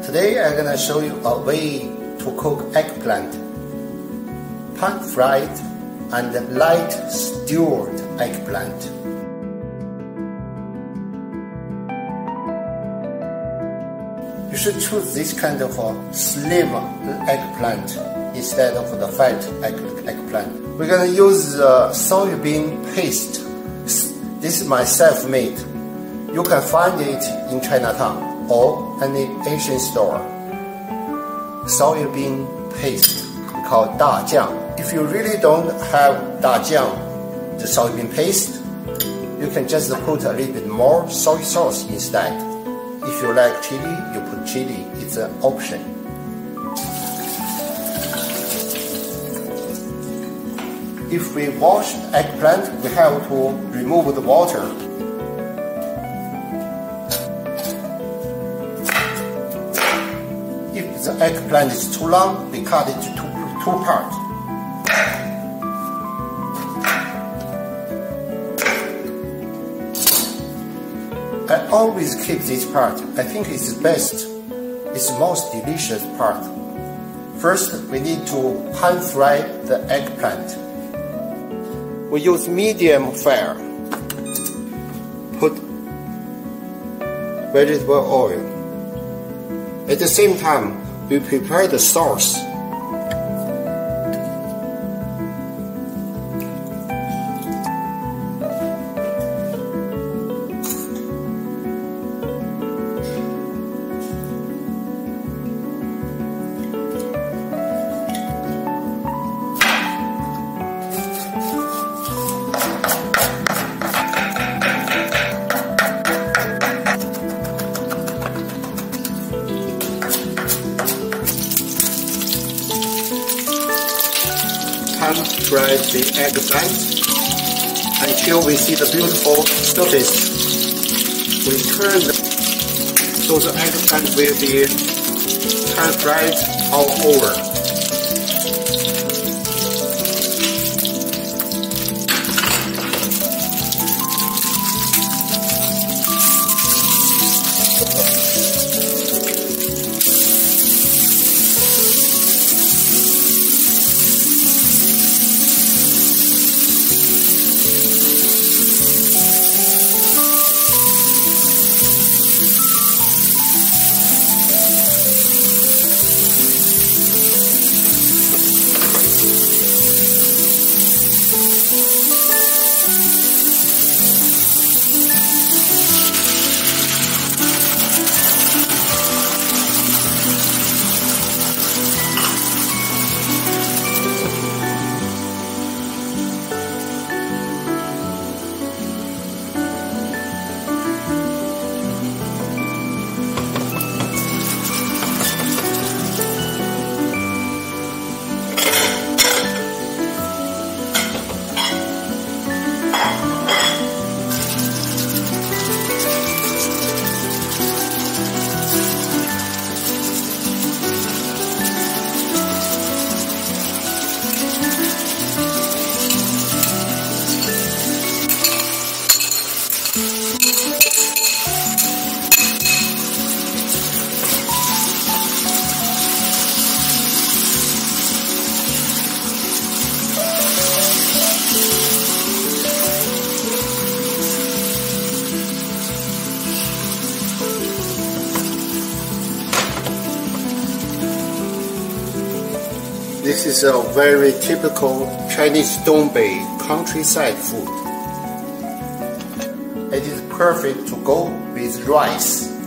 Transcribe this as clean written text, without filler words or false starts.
Today I'm gonna show you a way to cook eggplant. Pan-fried and light stewed eggplant. You should choose this kind of slim eggplant instead of the fat eggplant. We're gonna use soybean paste. This is my self-made. You can find it in Chinatown or any Asian store. Soybean paste, we call it 大酱. If you really don't have 大酱, the soybean paste, you can just put a little bit more soy sauce instead. If you like chili, you put chili. It's an option. If we wash eggplant, we have to remove the water. If the eggplant is too long, we cut it to two parts. I always keep this part. I think it's the best. It's the most delicious part. First, we need to pan fry the eggplant. We use medium fire. Put vegetable oil. At the same time, we prepare the sauce. Fry the eggplant until we see the beautiful surface. We turn so the eggplant will be pan-fried all over. This is a very typical Chinese Dongbei countryside food. It is perfect to go with rice.